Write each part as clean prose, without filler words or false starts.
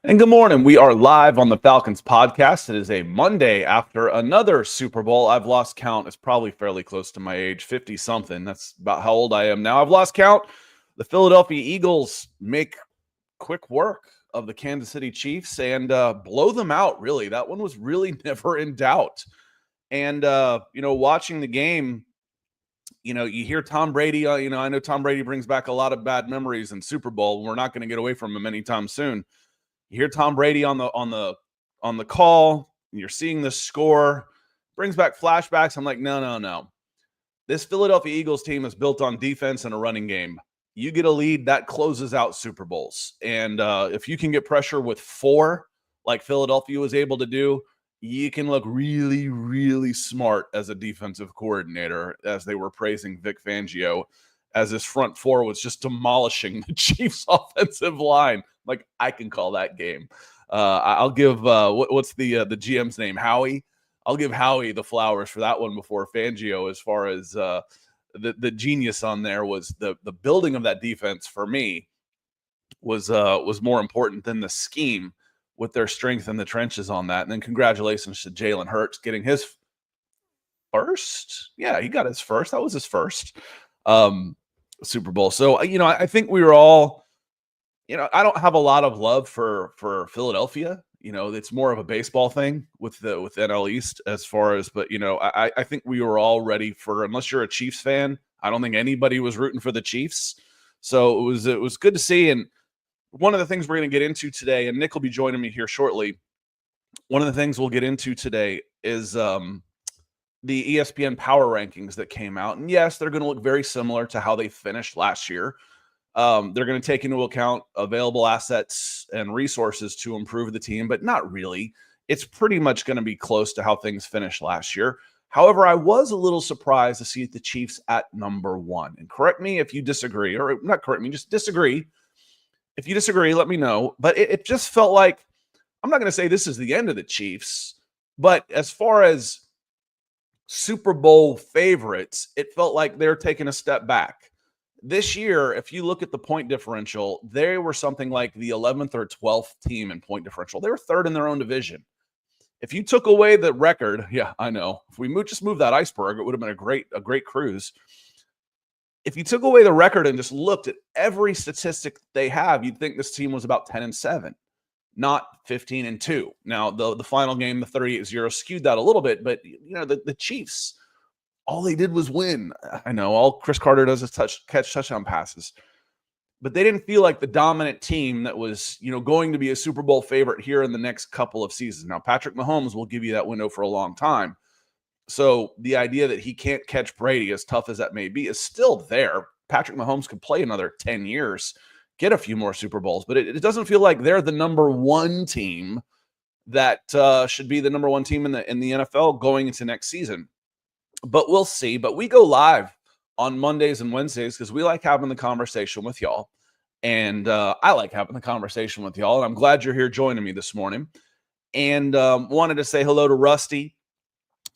And good morning. We are live on the Falcons Podcast. It is a Monday after another Super Bowl. I've lost count. It's probably fairly close to my age, 50-something. That's about how old I am now. I've lost count. The Philadelphia Eagles make quick work of the Kansas City Chiefs and blow them out, really. That one was really never in doubt. And, watching the game, you hear Tom Brady. I know Tom Brady brings back a lot of bad memories in Super Bowl. We're not going to get away from him anytime soon. You hear Tom Brady on the call, and you're seeing the score, brings back flashbacks. I'm like, no. This Philadelphia Eagles team is built on defense and a running game. You get a lead, that closes out Super Bowls. And if you can get pressure with 4, like Philadelphia was able to do, you can look really, really smart as a defensive coordinator, as they were praising Vic Fangio, as his front 4 was just demolishing the Chiefs' offensive line. Like, I can call that game. I'll give what's the GM's name? Howie. I'll give Howie the flowers for that one before Fangio. As far as the genius on there was the building of that defense for me was more important than the scheme with their strength in the trenches on that. And then congratulations to Jalen Hurts getting his first. Yeah, he got his first. That was his first Super Bowl. So I think we were all. I don't have a lot of love for Philadelphia. It's more of a baseball thing with NL East as far as, but I think we were all ready for, unless you're a Chiefs fan, I don't think anybody was rooting for the Chiefs. So it was good to see. And one of the things we're going to get into today, and Nick will be joining me here shortly. One of the things we'll get into today is the ESPN power rankings that came out. And yes, they're going to look very similar to how they finished last year. They're going to take into account available assets and resources to improve the team, but not really. It's pretty much going to be close to how things finished last year. However, I was a little surprised to see the Chiefs at number 1. And correct me if you disagree, or not correct me, just disagree. If you disagree, let me know. But it just felt like, I'm not going to say this is the end of the Chiefs, but as far as Super Bowl favorites, it felt like they're taking a step back. This year, if you look at the point differential, they were something like the 11th or 12th team in point differential. They were 3rd in their own division. If you took away the record, yeah, I know. If we just moved that iceberg, it would have been a great cruise. If you took away the record and just looked at every statistic they have, you'd think this team was about 10-7, not 15-2. Now, the final game, the 38-0, skewed that a little bit, but the Chiefs, all they did was win. I know all Chris Carter does is catch touchdown passes, but they didn't feel like the dominant team that was, going to be a Super Bowl favorite here in the next couple of seasons. Now, Patrick Mahomes will give you that window for a long time. So the idea that he can't catch Brady, as tough as that may be, is still there. Patrick Mahomes could play another 10 years, get a few more Super Bowls, but it doesn't feel like they're the number 1 team that should be the number 1 team in the NFL going into next season. But we'll see. But we go live on Mondays and Wednesdays because we like having the conversation with y'all. And I like having the conversation with y'all. And I'm glad you're here joining me this morning. And wanted to say hello to Rusty.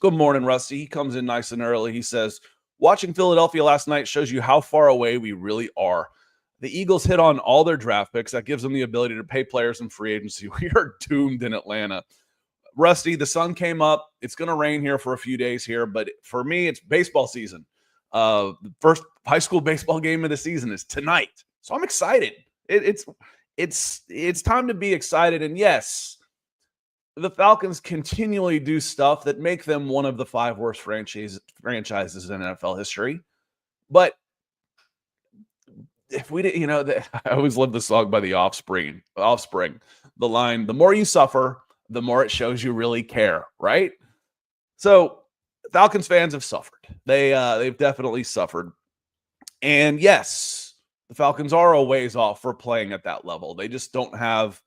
Good morning, Rusty. He comes in nice and early. He says, watching Philadelphia last night shows you how far away we really are. The Eagles hit on all their draft picks. That gives them the ability to pay players in free agency. We are doomed in Atlanta. Rusty, the sun came up. It's going to rain here for a few days here, but for me, it's baseball season. The first high school baseball game of the season is tonight, so I'm excited. It's time to be excited. And yes, the Falcons continually do stuff that make them one of the 5 worst franchises in NFL history. But if we did, I always love the song by the Offspring. The line, "The more you suffer, the more it shows you really care," right? So Falcons fans have suffered. They've definitely suffered. And yes, the Falcons are a ways off for playing at that level. They just don't have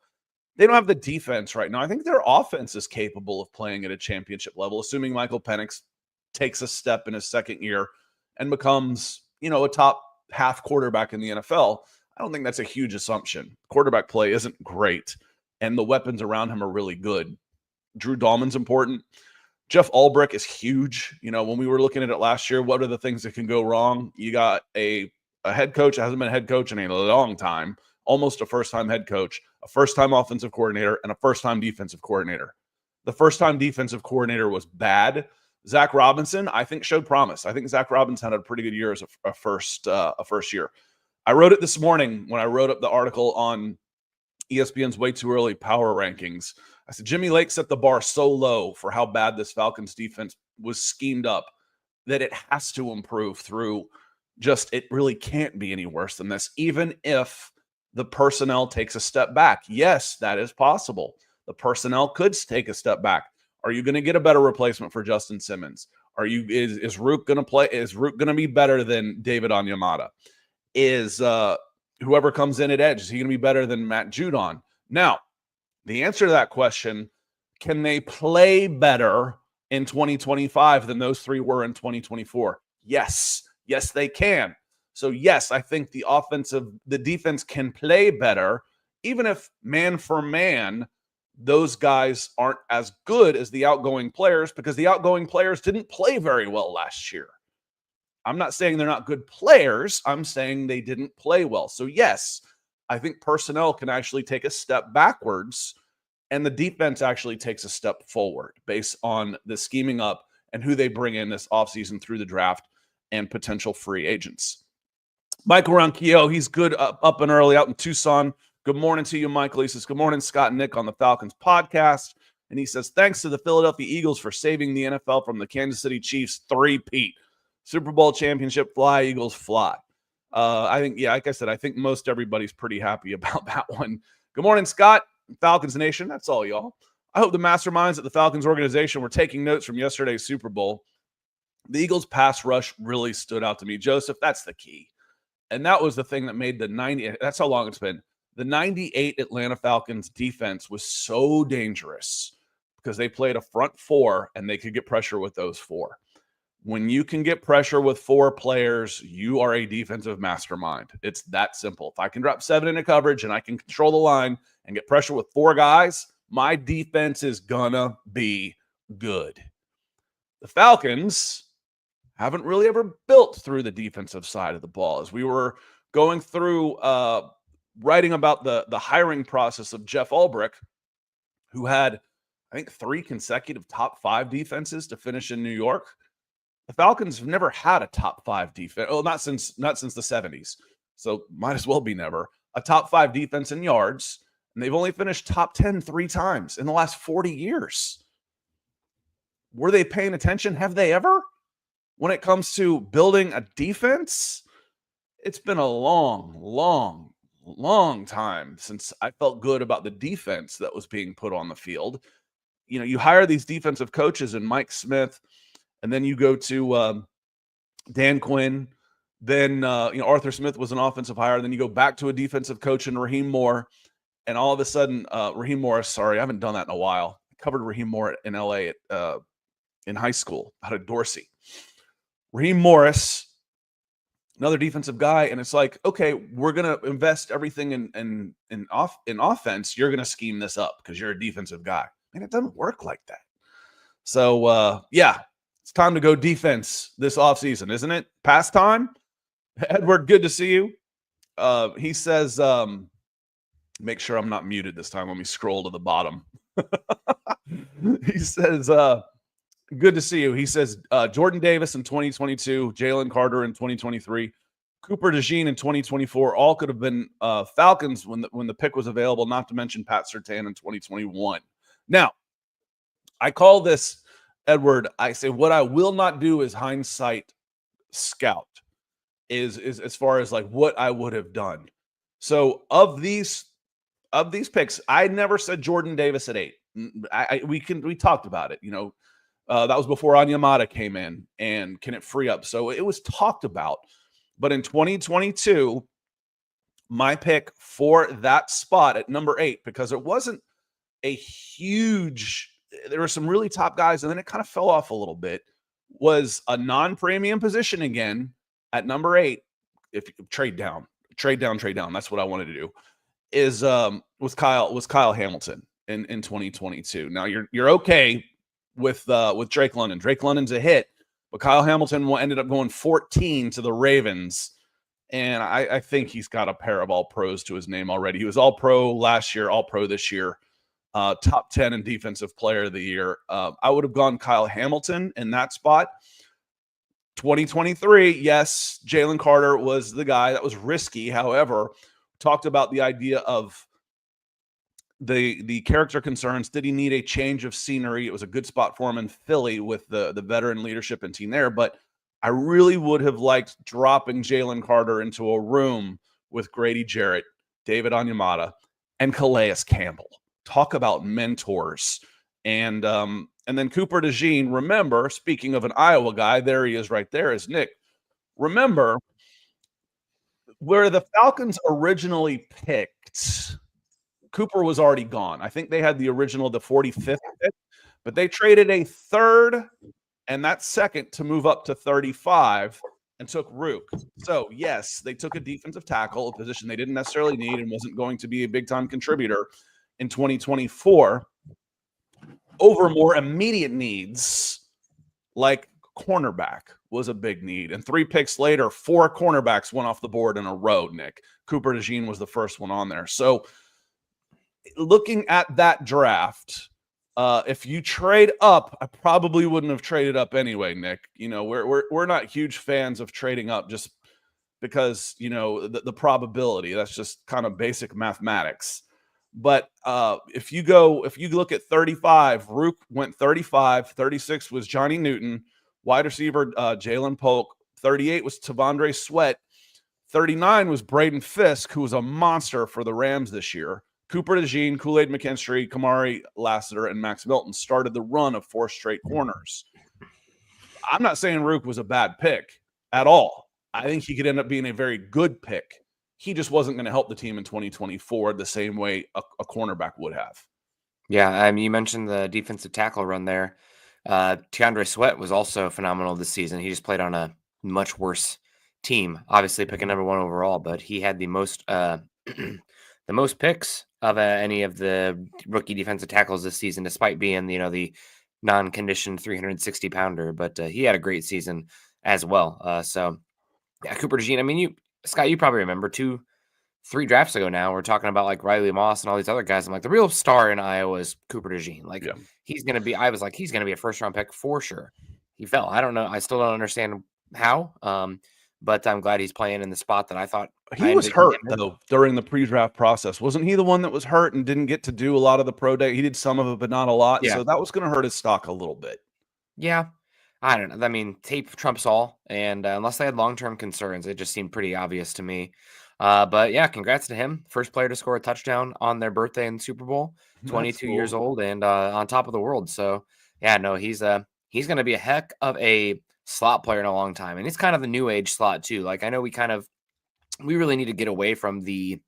the defense right now. I think their offense is capable of playing at a championship level, assuming Michael Penix takes a step in his second year and becomes, a top half quarterback in the NFL. I don't think that's a huge assumption. Quarterback play isn't great, and the weapons around him are really good. Drew Dahlman's important. Jeff Ulbrich is huge. When we were looking at it last year, what are the things that can go wrong? You got a head coach that hasn't been a head coach in a long time, almost a first-time head coach, a first-time offensive coordinator, and a first-time defensive coordinator. The first-time defensive coordinator was bad. Zach Robinson, I think, showed promise. I think Zach Robinson had a pretty good year as a first year. I wrote it this morning when I wrote up the article on ESPN's Way Too Early Power Rankings. I said, Jimmy Lake set the bar so low for how bad this Falcons defense was schemed up that it has to improve through it really can't be any worse than this, even if the personnel takes a step back. Yes, that is possible. The personnel could take a step back. Are you going to get a better replacement for Justin Simmons? Is Rook going to play? Is Rook going to be better than David Onyemata? Is whoever comes in at edge, is he going to be better than Matt Judon? Now, the answer to that question, can they play better in 2025 than those three were in 2024? Yes. Yes, they can. So, yes, I think the defense can play better, even if man for man, those guys aren't as good as the outgoing players, because the outgoing players didn't play very well last year. I'm not saying they're not good players. I'm saying they didn't play well. So, yes, I think personnel can actually take a step backwards, and the defense actually takes a step forward based on the scheming up and who they bring in this offseason through the draft and potential free agents. Michael Ronquillo, he's good up and early out in Tucson. Good morning to you, Michael. He says, good morning, Scott and Nick on the Falcons podcast. And he says, thanks to the Philadelphia Eagles for saving the NFL from the Kansas City Chiefs three-peat. Super Bowl championship, fly, Eagles, fly. I think, like I said, I think most everybody's pretty happy about that one. Good morning, Scott, Falcons Nation. That's all, y'all. I hope the masterminds at the Falcons organization were taking notes from yesterday's Super Bowl. The Eagles' pass rush really stood out to me. Joseph, that's the key. And that was the thing that made that's how long it's been. The 98 Atlanta Falcons defense was so dangerous because they played a front four and they could get pressure with those four. When you can get pressure with four players, you are a defensive mastermind. It's that simple. If I can drop 7 into coverage and I can control the line and get pressure with 4 guys, my defense is gonna be good. The Falcons haven't really ever built through the defensive side of the ball. As we were going through writing about the hiring process of Jeff Ulbrich, who had, I think, 3 consecutive top 5 defenses to finish in New York. The Falcons have never had a top 5 defense. Well, not since the 70s. So might as well be never. A top 5 defense in yards. And they've only finished top 10 3 times in the last 40 years. Were they paying attention? Have they ever? When it comes to building a defense, it's been a long, long, long time since I felt good about the defense that was being put on the field. You know, you hire these defensive coaches and Mike Smith, and then you go to Dan Quinn. Then Arthur Smith was an offensive hire. Then you go back to a defensive coach in Raheem Moore, and all of a sudden, Raheem Morris. Sorry, I haven't done that in a while. I covered Raheem Moore in LA in high school out of Dorsey. Raheem Morris, another defensive guy, and it's like, okay, we're gonna invest everything in offense. You're gonna scheme this up because you're a defensive guy, and it doesn't work like that. So it's time to go defense this offseason, isn't it? Past time. Edward, good to see you. He says, make sure I'm not muted this time. Let me scroll to the bottom. He says, good to see you. He says, Jordan Davis in 2022, Jalen Carter in 2023, Cooper DeJean in 2024, all could have been Falcons when the pick was available, not to mention Pat Surtain in 2021. Now, I call this, Edward, I say what I will not do is hindsight scout, is as far as like what I would have done. So of these picks, I never said Jordan Davis at 8. We talked about it, that was before Onyemata came in, and can it free up? So it was talked about. But in 2022, my pick for that spot at number 8, because it wasn't a huge, there were some really top guys, and then it kind of fell off a little bit, was a non-premium position again at number 8. If you trade down. That's what I wanted to do. Was Kyle Hamilton in 2022. Now you're okay with Drake London. Drake London's a hit, but Kyle Hamilton ended up going 14 to the Ravens, And I think he's got a pair of all-pros to his name already. He was all-pro last year, all-pro this year, top 10 in defensive player of the year. I would have gone Kyle Hamilton in that spot. 2023, yes, Jalen Carter was the guy that was risky. However, talked about the idea of the character concerns. Did he need a change of scenery? It was a good spot for him in Philly with the veteran leadership and team there. But I really would have liked dropping Jalen Carter into a room with Grady Jarrett, David Onyemata, and Calais Campbell. Talk about mentors. And then Cooper DeJean, remember, speaking of an Iowa guy, there he is right there is Nick. Remember, where the Falcons originally picked, Cooper was already gone. I think they had the 45th pick, but they traded a third and that second to move up to 35 and took Rook. So, yes, they took a defensive tackle, a position they didn't necessarily need and wasn't going to be a big-time contributor in 2024 over more immediate needs like cornerback was a big need. And 3 picks later, 4 cornerbacks went off the board in a row, Nick. Cooper DeJean was the first one on there. So, looking at that draft, if you trade up, I probably wouldn't have traded up anyway, Nick. You know, we're not huge fans of trading up just because, you know, the probability. That's just kind of basic mathematics. But if you look at 35, Rook went 35, 36 was Johnny Newton, wide receiver Jalen Polk, 38 was Tavondre Sweat, 39 was Braden Fisk, who was a monster for the Rams this year. Cooper DeJean, Kool-Aid McKinstry, Kamari Lassiter, and Max Milton started the run of 4 straight corners. I'm not saying Rook was a bad pick at all. I think he could end up being a very good pick. He just wasn't going to help the team in 2024 the same way a cornerback would have. Yeah, you mentioned the defensive tackle run there. Tavondre Sweat was also phenomenal this season. He just played on a much worse team, obviously picking number 1 overall, but he had the most the most picks of any of the rookie defensive tackles this season, despite being, you know, the non-conditioned 360-pounder. But he had a great season as well. So, yeah, Cooper DeJean. I mean, Scott, you probably remember 2-3 drafts ago now, we're talking about like Riley Moss and all these other guys. I'm like, the real star in Iowa is Cooper DeJean. Like, he's going to be, I was like, he's going to be a first-round pick for sure. He fell. I don't know. I still don't understand how. But I'm glad he's playing in the spot that I thought. He was hurt, though, during the pre-draft process. Wasn't he the one that was hurt and didn't get to do a lot of the pro day? He did some of it, but not a lot. Yeah. So that was going to hurt his stock a little bit. Yeah. I don't know. I mean, tape trumps all. And unless they had long-term concerns, it just seemed pretty obvious to me. But, yeah, congrats to him. First player to score a touchdown on their birthday in the Super Bowl, 22 years old and on top of the world. So, yeah, no, he's going to be a heck of a slot player in a long time. And it's kind of the new age slot too. Like, I know we really need to get away from the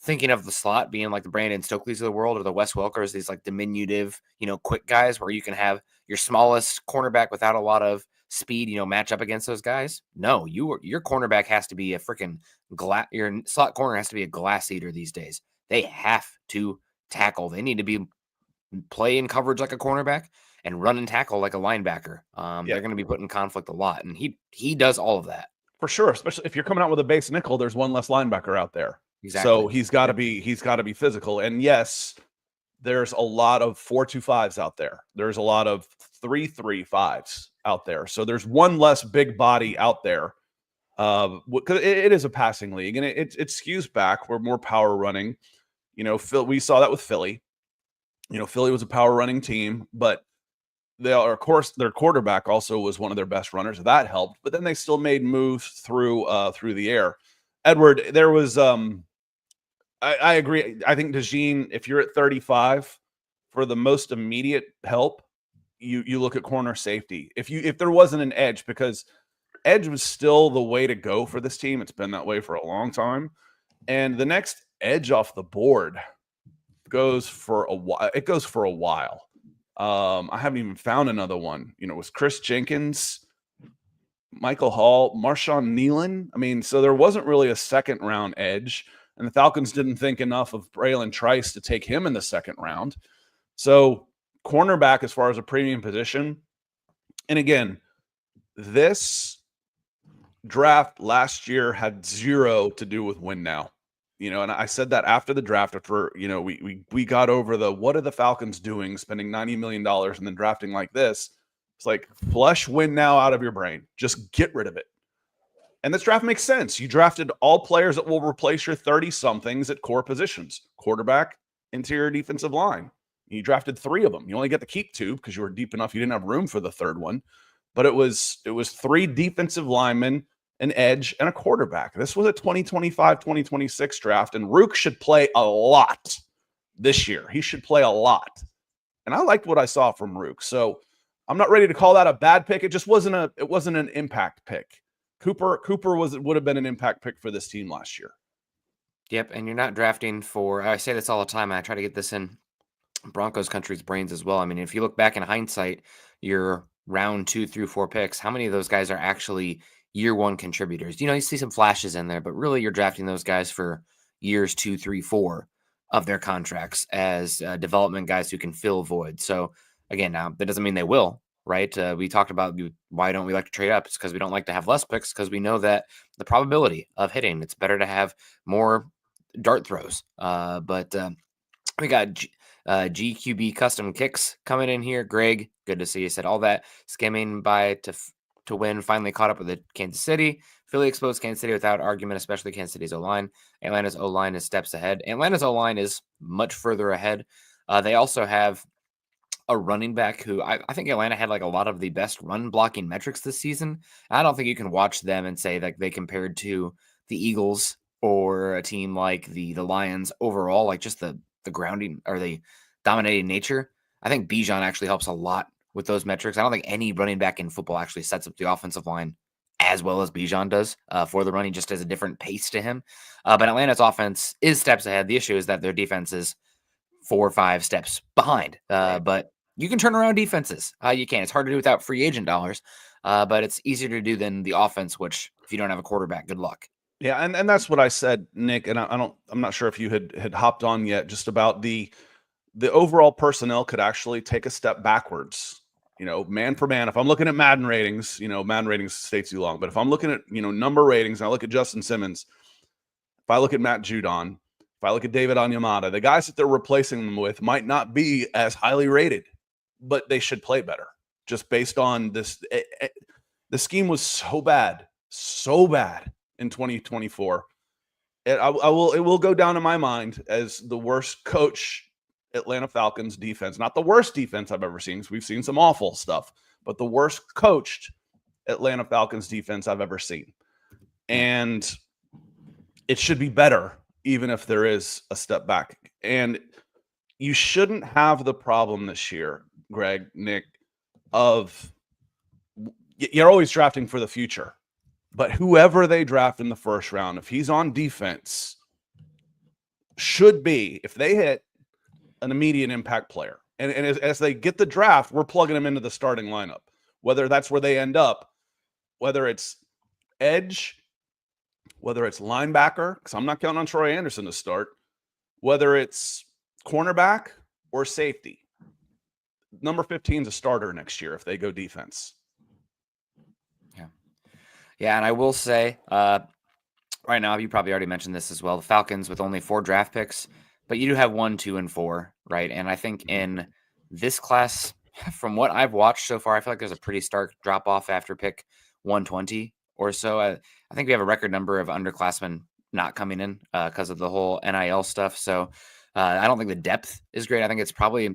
thinking of the slot being like the Brandon Stokeleys of the world or the Wes Welkers, these like diminutive, you know, quick guys where you can have your smallest cornerback without a lot of speed, you know, match up against those guys. No, your cornerback has to be a freaking your slot corner has to be a glass eater these days. They have to tackle. They need to be play in coverage like a cornerback and run and tackle like a linebacker. They're going to be put in conflict a lot, and he does all of that for sure. Especially if you're coming out with a base nickel, there's one less linebacker out there. Exactly. So he's got to be physical. And yes, there's a lot of 4-2-5s out there. There's a lot of 3-3-5s out there. So there's one less big body out there. Because it is a passing league, and it skews back. We're more power running. You know, we saw that with Philly. You know, Philly was a power running team, but of course, their quarterback also was one of their best runners. That helped, but then they still made moves through the air. Edward, there was I agree. I think DeJean, if you're at 35 for the most immediate help, you look at corner safety. If there wasn't an edge, because edge was still the way to go for this team. It's been that way for a long time. And the next edge off the board goes for a while. I haven't even found another one. You know, it was Chris Jenkins, Michael Hall, Marshawn Nealon. I mean, so there wasn't really a second round edge, and the Falcons didn't think enough of Braylon Trice to take him in the second round. So cornerback, as far as a premium position, and again, this draft last year had zero to do with win now. And I said that after the draft, after, we got over what are the Falcons doing, spending $90 million and then drafting like this. It's like, flush win now out of your brain. Just get rid of it. And this draft makes sense. You drafted all players that will replace your 30-somethings at core positions: quarterback, interior defensive line. You drafted 3 of them. You only get to keep 2 because you were deep enough. You didn't have room for the third one. But it was 3 defensive linemen, an edge, and a quarterback. This was a 2025-2026 draft, and Rook should play a lot this year. He should play a lot. And I liked what I saw from Rook. So I'm not ready to call that a bad pick. It just wasn't an impact pick. Cooper would have been an impact pick for this team last year. Yep, and you're not drafting for, I say this all the time, and I try to get this in Broncos country's brains as well. I mean, if you look back in hindsight, your round 2 through 4 picks, how many of those guys are actually year 1 contributors? You see some flashes in there, but really you're drafting those guys for years 2, 3, 4 of their contracts as development guys who can fill voids. So again, now that doesn't mean they will, right? We talked about why don't we like to trade up? It's because we don't like to have less picks, because we know that the probability of hitting, it's better to have more dart throws. But we got GQB Custom Kicks coming in here. Greg, good to see you. Said all that skimming by to win finally caught up with the Kansas City. Philly exposed Kansas City without argument, especially Kansas City's O-line. Atlanta's O-line is steps ahead. Atlanta's O-line is much further ahead. They also have a running back who I think Atlanta had like a lot of the best run blocking metrics this season. I don't think you can watch them and say that they compared to the Eagles or a team like the Lions overall, like just the grounding or the dominating nature. I think Bijan actually helps a lot with those metrics. I don't think any running back in football actually sets up the offensive line as well as Bijan does for the running, just as a different pace to him. But Atlanta's offense is steps ahead. The issue is that their defense is 4 or 5 steps behind. But you can turn around defenses. You can. It's hard to do without free agent dollars, but it's easier to do than the offense, which if you don't have a quarterback, good luck. Yeah, and that's what I said, Nick. And I'm not sure if you had hopped on yet, just about the overall personnel could actually take a step backwards. Man for man. If I'm looking at Madden ratings, Madden ratings stay too long. But if I'm looking at number ratings, and I look at Justin Simmons, if I look at Matt Judon, if I look at David Onyemata, the guys that they're replacing them with might not be as highly rated, but they should play better. Just based on this, the scheme was so bad in 2024. It will go down in my mind as the worst coach Atlanta Falcons defense. Not the worst defense I've ever seen, because we've seen some awful stuff, but the worst coached Atlanta Falcons defense I've ever seen. And it should be better, even if there is a step back. And you shouldn't have the problem this year, Greg, Nick, of you're always drafting for the future. But whoever they draft in the first round, if he's on defense, should be, if they hit, an immediate impact player. And as they get the draft, we're plugging them into the starting lineup. Whether that's where they end up, whether it's edge, whether it's linebacker, because I'm not counting on Troy Anderson to start, whether it's cornerback or safety. Number 15 is a starter next year if they go defense. Yeah, and I will say, right now, you probably already mentioned this as well, the Falcons with only 4 draft picks, but you do have 1, 2, and 4, right? And I think in this class, from what I've watched so far, I feel like there's a pretty stark drop-off after pick 120 or so. I think we have a record number of underclassmen not coming in because of the whole NIL stuff. So I don't think the depth is great. I think it's probably,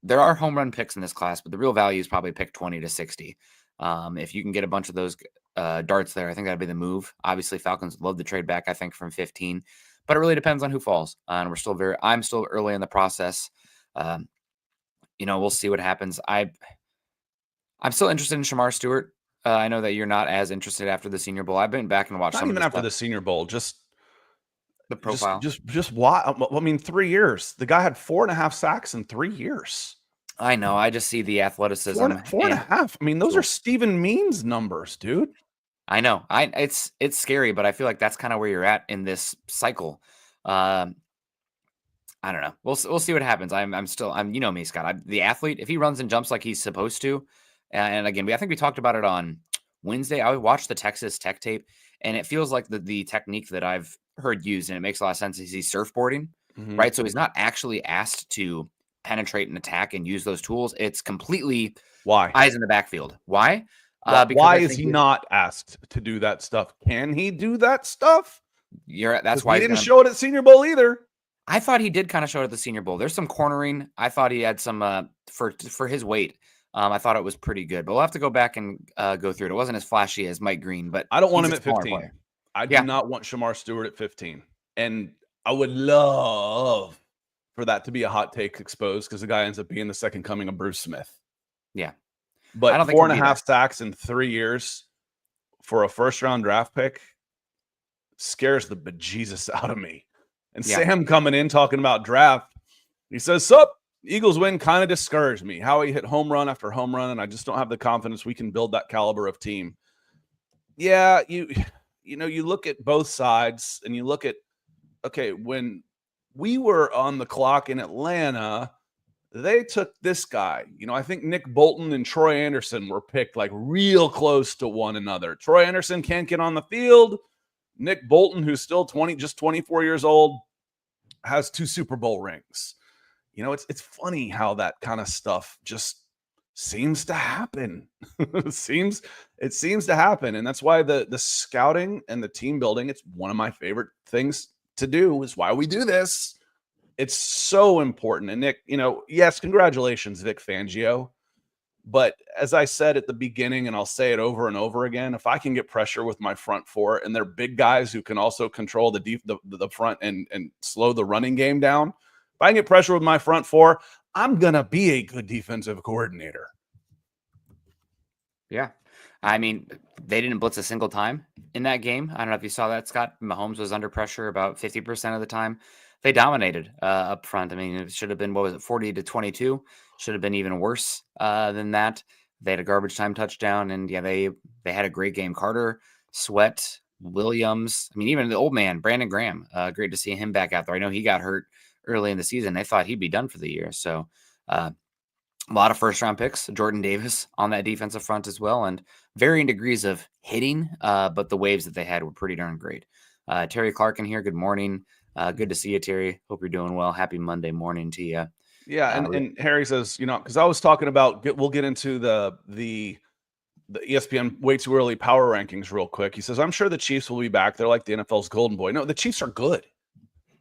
there are home run picks in this class, but the real value is probably pick 20 to 60. If you can get a bunch of those darts there, I think that'd be the move. Obviously, Falcons love to trade back, I think, from 15, but it really depends on who falls. And I'm still early in the process. We'll see what happens. I'm still interested in Shamar Stewart. I know that you're not as interested after the Senior Bowl. I've been back and watched Not some even of after the Senior Bowl, just the profile. Just why? I mean, 3 years. The guy had 4.5 sacks in 3 years. I know. I just see the athleticism. 4.5. I mean, those are Steven Means numbers, dude. I know. It's scary, but I feel like that's kind of where you're at in this cycle. I don't know. We'll see what happens. I'm me, Scott. The athlete, if he runs and jumps like he's supposed to, and again, I think we talked about it on Wednesday, I would watch the Texas Tech tape, and it feels like the technique that I've heard used, and it makes a lot of sense, is he's surfboarding, right? So he's not actually asked to penetrate and attack and use those tools. It's completely Why? eyes in the backfield. Why? Because why I is think he not asked to do that stuff? Can he do that stuff? That's why he didn't show it at Senior Bowl either. I thought he did kind of show it at the Senior Bowl. There's some cornering. I thought he had some for his weight. I thought it was pretty good, but we'll have to go back and go through it. It wasn't as flashy as Mike Green, but I don't want him he's at a smaller 15. player. I do not want Shamar Stewart at 15. And I would love for that to be a hot take exposed because the guy ends up being the second coming of Bruce Smith. Yeah. But I don't think 4.5 sacks in 3 years for a first-round draft pick scares the bejesus out of me. And Sam coming in talking about draft, he says, "Sup, Eagles win kind of discouraged me. How he hit home run after home run, and I just don't have the confidence we can build that caliber of team." Yeah, you look at both sides, and you look at, okay, when we were on the clock in Atlanta, they took this guy. I think Nick Bolton and Troy Anderson were picked like real close to one another. Troy Anderson can't get on the field. Nick Bolton, who's still 24 years old, has 2 Super Bowl rings. It's funny how that kind of stuff just seems to happen. It seems to happen. And that's why the scouting and the team building, it's one of my favorite things to do, is why we do this. It's so important. And Nick, yes, congratulations, Vic Fangio. But as I said at the beginning, and I'll say it over and over again, if I can get pressure with my front four, and they're big guys who can also control the front and slow the running game down, if I can get pressure with my front four, I'm going to be a good defensive coordinator. Yeah. I mean, they didn't blitz a single time in that game. I don't know if you saw that, Scott. Mahomes was under pressure about 50% of the time. They dominated up front. I mean, it should have been, 40-22? Should have been even worse than that. They had a garbage time touchdown, and they had a great game. Carter, Sweat, Williams. I mean, even the old man, Brandon Graham. Great to see him back out there. I know he got hurt early in the season. They thought he'd be done for the year. So a lot of first-round picks. Jordan Davis on that defensive front as well, and varying degrees of hitting, but the waves that they had were pretty darn great. Terry Clark in here. Good morning. Good to see you, Terry. Hope you're doing well. Happy Monday morning to you. Yeah, and Harry says, because I was talking about, we'll get into the ESPN way too early power rankings real quick. He says, I'm sure the Chiefs will be back. They're like the NFL's golden boy. No, the Chiefs are good.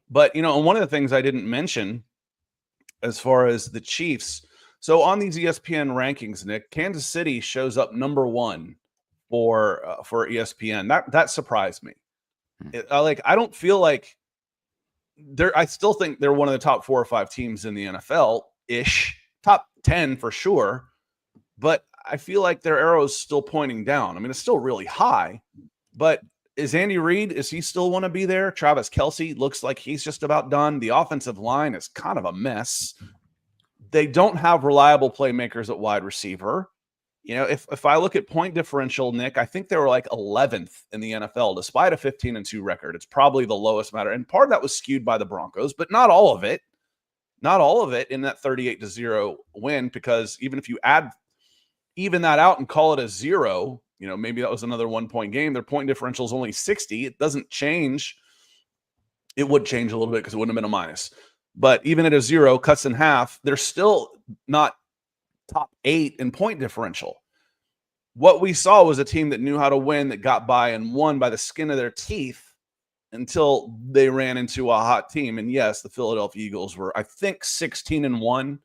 But, and one of the things I didn't mention as far as the Chiefs, so on these ESPN rankings, Nick, Kansas City shows up number 1 for ESPN. That surprised me. I don't feel like I still think they're one of the top 4 or 5 teams in the NFL-ish, top 10 for sure. But I feel like their arrow's still pointing down. I mean, it's still really high, but is Andy Reid, is he still want to be there? Travis Kelce looks like he's just about done. The offensive line is kind of a mess. They don't have reliable playmakers at wide receiver. If I look at point differential, Nick, I think they were like 11th in the NFL, despite a 15-2 record. It's probably the lowest matter. And part of that was skewed by the Broncos, but not all of it. Not all of it in that 38-0 win, because even if you even that out and call it a 0, maybe that was another 1-point game. Their point differential is only 60. It doesn't change. It would change a little bit because it wouldn't have been a minus. But even at a 0, cuts in half, they're still not top 8 in point differential. What we saw was a team that knew how to win, that got by and won by the skin of their teeth until they ran into a hot team. And yes, the Philadelphia Eagles were, I think, 16-1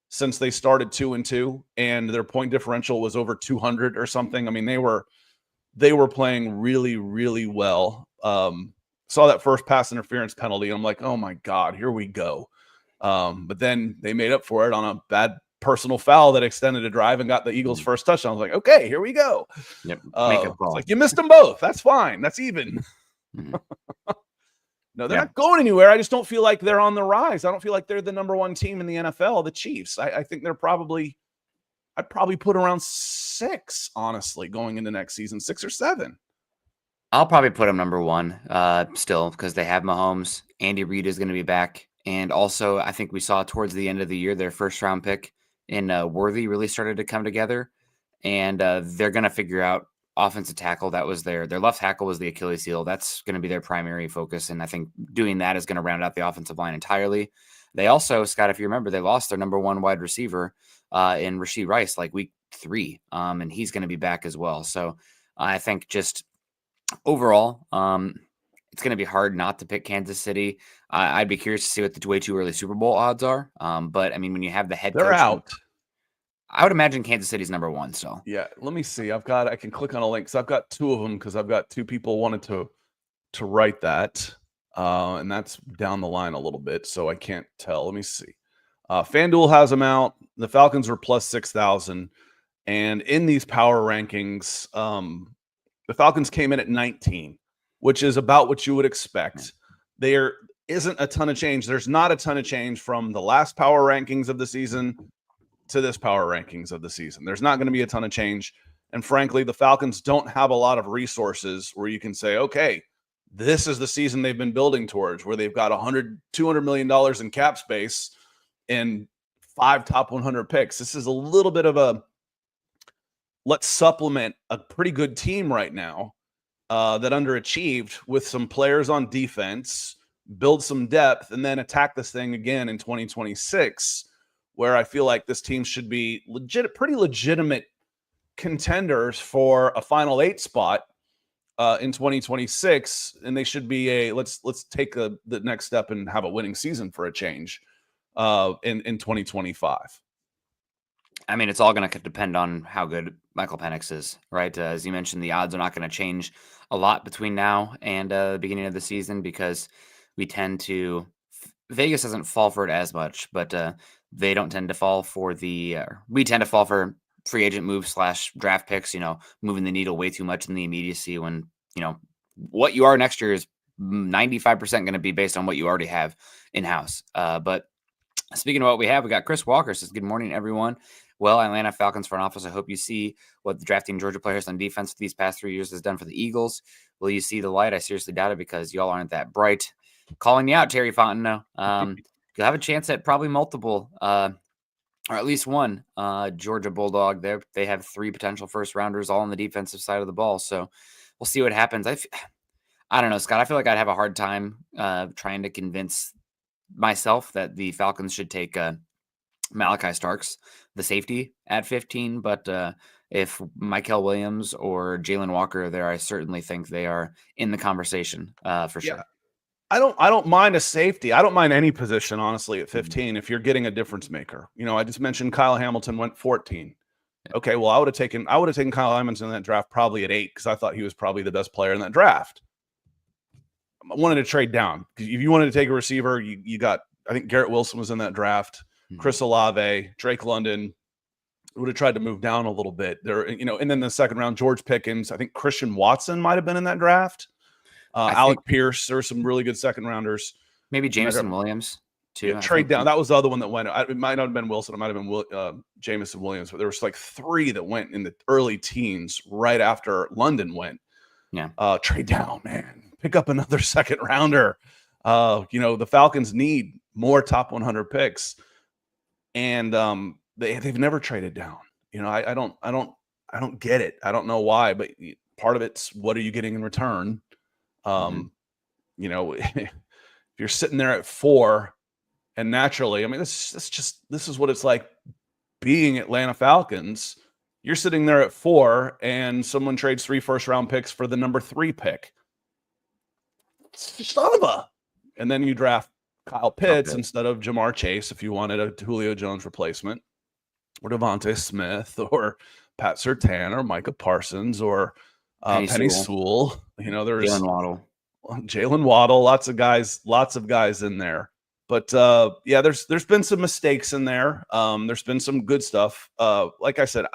since they started 2-2, and their point differential was over 200 or something. I mean, they were playing really, really well. Saw that first pass interference penalty, and I'm like, oh my God, here we go. But then they made up for it on a bad personal foul that extended a drive and got the Eagles' first touchdown. I was like, okay, here we go. Yep. Make a call. Like, you missed them both. That's fine. That's even. No, they're not going anywhere. I just don't feel like they're on the rise. I don't feel like they're the number 1 team in the NFL, the Chiefs. I think they're I'd probably put around 6, honestly, going into next season, 6 or 7. I'll probably put them number 1 still, because they have Mahomes. Andy Reid is going to be back. And also, I think we saw towards the end of the year, their first-round pick in Worthy really started to come together. And they're going to figure out offensive tackle. That was their left tackle was the Achilles heel. That's going to be their primary focus. And I think doing that is going to round out the offensive line entirely. They also, Scott, if you remember, they lost their number one wide receiver in Rashee Rice like week 3. And he's going to be back as well. So I think just overall, it's going to be hard not to pick Kansas City. I'd be curious to see what the way too early Super Bowl odds are. But I mean, when you have the head coach, they're out. I would imagine Kansas City's number 1 still. Yeah, let me see. I can click on a link. So I've got 2 of them because I've got 2 people wanted to write that. And that's down the line a little bit, so I can't tell. Let me see. FanDuel has them out. The Falcons were plus 6,000. And in these power rankings, the Falcons came in at 19, which is about what you would expect. There isn't a ton of change. There's not a ton of change from the last power rankings of the season to this power rankings of the season. There's not going to be a ton of change. And frankly, the Falcons don't have a lot of resources where you can say, okay, this is the season they've been building towards, where they've got $200 million in cap space and 5 top 100 picks. This is a little bit of a let's supplement a pretty good team right now that underachieved with some players on defense, build some depth, and then attack this thing again in 2026, where I feel like this team should be pretty legitimate contenders for a Final 8 spot in 2026, and they should be let's take the next step and have a winning season for a change in 2025. I mean, it's all going to depend on how good Michael Penix is, right? As you mentioned, the odds are not going to change a lot between now and the beginning of the season because we tend to Vegas doesn't fall for it as much, but they don't tend to fall for we tend to fall for free agent moves / draft picks, moving the needle way too much in the immediacy when, what you are next year is 95% going to be based on what you already have in-house. But speaking of what we have, we got Chris Walker says, good morning, everyone. Well, Atlanta Falcons front office, I hope you see what the drafting Georgia players on defense these past 3 years has done for the Eagles. Will you see the light? I seriously doubt it because y'all aren't that bright. Calling you out, Terry Fontenot. You'll have a chance at probably multiple, or at least one Georgia Bulldog. They have 3 potential first rounders all on the defensive side of the ball. So we'll see what happens. I don't know, Scott. I feel like I'd have a hard time trying to convince myself that the Falcons should take Malachi Starks, the safety, at 15. But if Mykel Williams or Jalen Walker are there, I certainly think they are in the conversation for sure. Yeah. I don't mind a safety. I don't mind any position, honestly, at 15 if you're getting a difference maker. I just mentioned Kyle Hamilton went 14. Okay, well, I would have taken Kyle Hamilton in that draft probably at 8 because I thought he was probably the best player in that draft. I wanted to trade down because if you wanted to take a receiver, you got, I think Garrett Wilson was in that draft, Chris Olave, Drake London. Would have tried to move down a little bit there, and then the second round, George Pickens. I think Christian Watson might have been in that draft. Alec Pierce. There were some really good second rounders. Maybe Jameson Williams too. Yeah, trade down. That was the other one that went. It might not have been Wilson. It might have been Jameson Williams. But there was like 3 that went in the early teens right after London went. Yeah. Trade down, man. Pick up another second rounder. The Falcons need more top 100 picks, and they've never traded down. I don't get it. I don't know why, but part of it's what are you getting in return? If you're sitting there at 4 and naturally, I mean, this is what it's like being Atlanta Falcons. You're sitting there at 4 and someone trades 3 first-round picks for the number 3 pick. Son of a. And then you draft Kyle Pitts instead of Jamar Chase if you wanted a Julio Jones replacement, or Devontae Smith, or Pat Surtain, or Micah Parsons, or Penny Sewell. There's Jalen Waddle, lots of guys in there. But there's been some mistakes in there. There's been some good stuff. Like I said,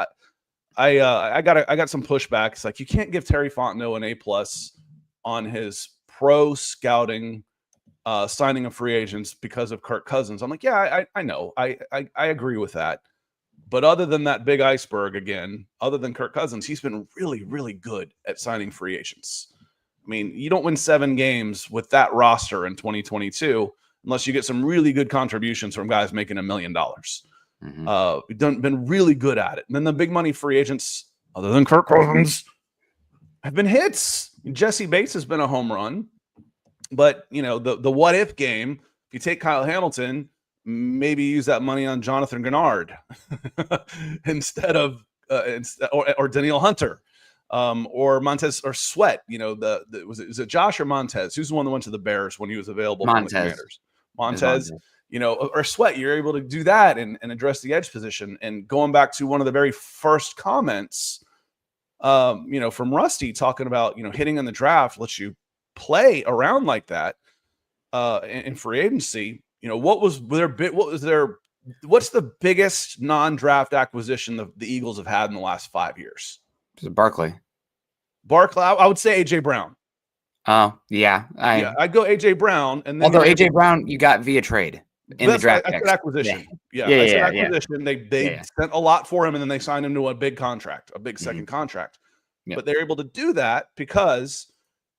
I got some pushback. It's like you can't give Terry Fontenot an A+ on his pro scouting signing of free agents because of Kirk Cousins. I'm like, yeah, I know. I agree with that. But other than that big iceberg, again, other than Kirk Cousins, he's been really, really good at signing free agents. I mean, you don't win 7 games with that roster in 2022 unless you get some really good contributions from guys making $1 million. We've been really good at it. And then the big money free agents, other than Kirk Cousins, have been hits. Jesse Bates has been a home run, but the what if game, if you take Kyle Hamilton, maybe use that money on Jonathan Gennard instead of or Daniil Hunter, or Montez or Sweat. Was it Josh or Montez? Who's the one that went to the Bears when he was available from the Commanders? Montez. Or Sweat. You're able to do that and address the edge position. And going back to one of the very first comments, from Rusty talking about hitting in the draft lets you play around like that in free agency. What's the biggest non-draft acquisition the Eagles have had in the last 5 years? Barkley. I would say AJ Brown. Oh, yeah. I'd go AJ Brown. And then although AJ Brown, you got via trade in the draft. That's an acquisition. Yeah. Acquisition. They spent a lot for him, and then they signed him to a big contract, a big second contract. Yep. But they're able to do that because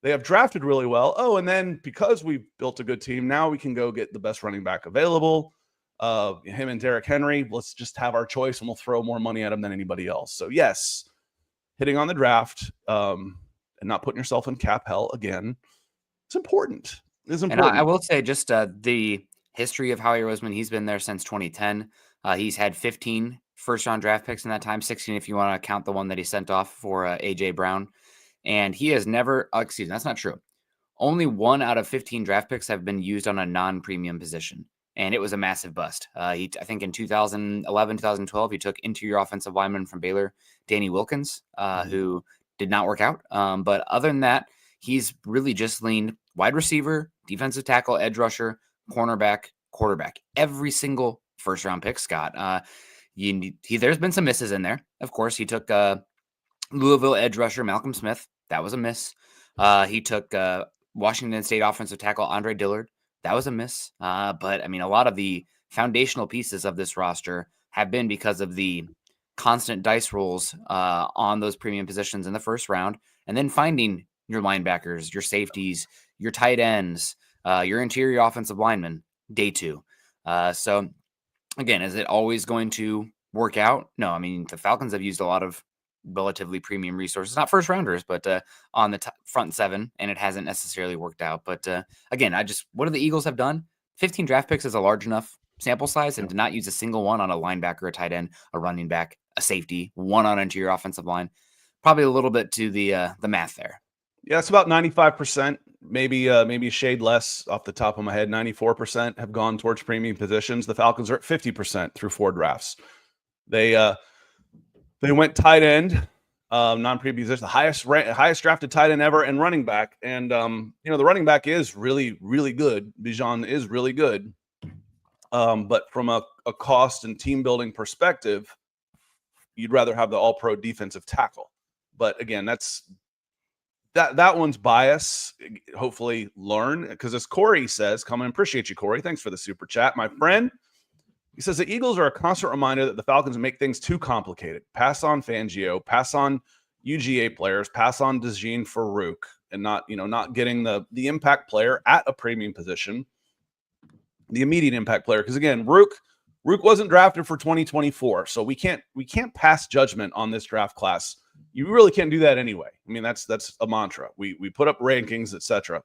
they have drafted really well. Oh, and then because we built a good team, now we can go get the best running back available. Him and Derrick Henry. Let's just have our choice, and we'll throw more money at him than anybody else. So yes, hitting on the draft and not putting yourself in cap hell again, it's important. It's important. And I will say just the history of Howie Roseman. He's been there since 2010. He's had 15 first-round draft picks in that time, 16 if you want to count the one that he sent off for A.J. Brown. And he has never, that's not true. Only 1 out of 15 draft picks have been used on a non-premium position. And it was a massive bust. I think in 2011, 2012, he took interior offensive lineman from Baylor, Danny Wilkins, who did not work out. But other than that, he's really just leaned wide receiver, defensive tackle, edge rusher, cornerback, quarterback. Every single first-round pick, Scott. There's been some misses in there. Of course, he took Louisville edge rusher Malcolm Smith. That was a miss. He took Washington State offensive tackle Andre Dillard. That was a miss. But, I mean, a lot of the foundational pieces of this roster have been because of the constant dice rolls on those premium positions in the first round, and then finding your linebackers, your safeties, your tight ends, your interior offensive linemen, day 2. So, again, is it always going to work out? No, I mean, the Falcons have used a lot of relatively premium resources, not first rounders, but on the front 7, and it hasn't necessarily worked out. But again, what do the Eagles have done? 15 draft picks is a large enough sample size, and to not use a single one on a linebacker, a tight end, a running back, a safety, 1 on interior offensive line, probably a little bit to the math there. Yeah, it's about 95%, maybe a shade less off the top of my head. 94% have gone towards premium positions. The Falcons are at 50% through 4 drafts. They went tight end, non-premium position, the highest drafted tight end ever, and running back. And the running back is really, really good. Bijan is really good. But from a cost and team building perspective, you'd rather have the all-pro defensive tackle. But again, that one's bias. Hopefully learn, because as Corey says, appreciate you, Corey. Thanks for the super chat, my friend. He says the Eagles are a constant reminder that the Falcons make things too complicated. Pass on Fangio, pass on UGA players, pass on DeJean Farouk, and not getting the impact player at a premium position, the immediate impact player. Because again, Rook wasn't drafted for 2024, so we can't pass judgment on this draft class. You really can't do that anyway. I mean, that's a mantra. We put up rankings, etc.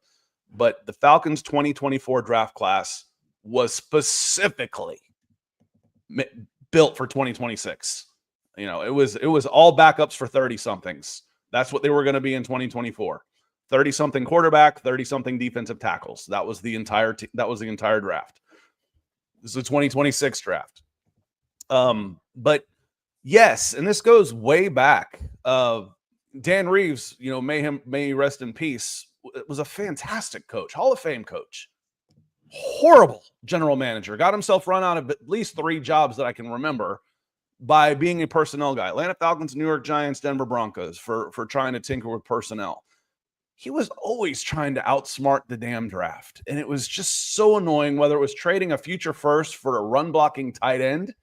But the Falcons 2024 draft class was specifically built for 2026. It was all backups for 30-somethings. That's what they were going to be in 2024. 30-something quarterback, 30-something defensive tackles. That was the entire draft. This is a 2026 draft. But yes, and this goes way back. Dan Reeves, may he rest in peace, was a fantastic coach, Hall of Fame coach. Horrible general manager, got himself run out of at least 3 jobs that I can remember by being a personnel guy. Atlanta Falcons, New York Giants, Denver Broncos for trying to tinker with personnel. He was always trying to outsmart the damn draft. And it was just so annoying, whether it was trading a future first for a run blocking tight end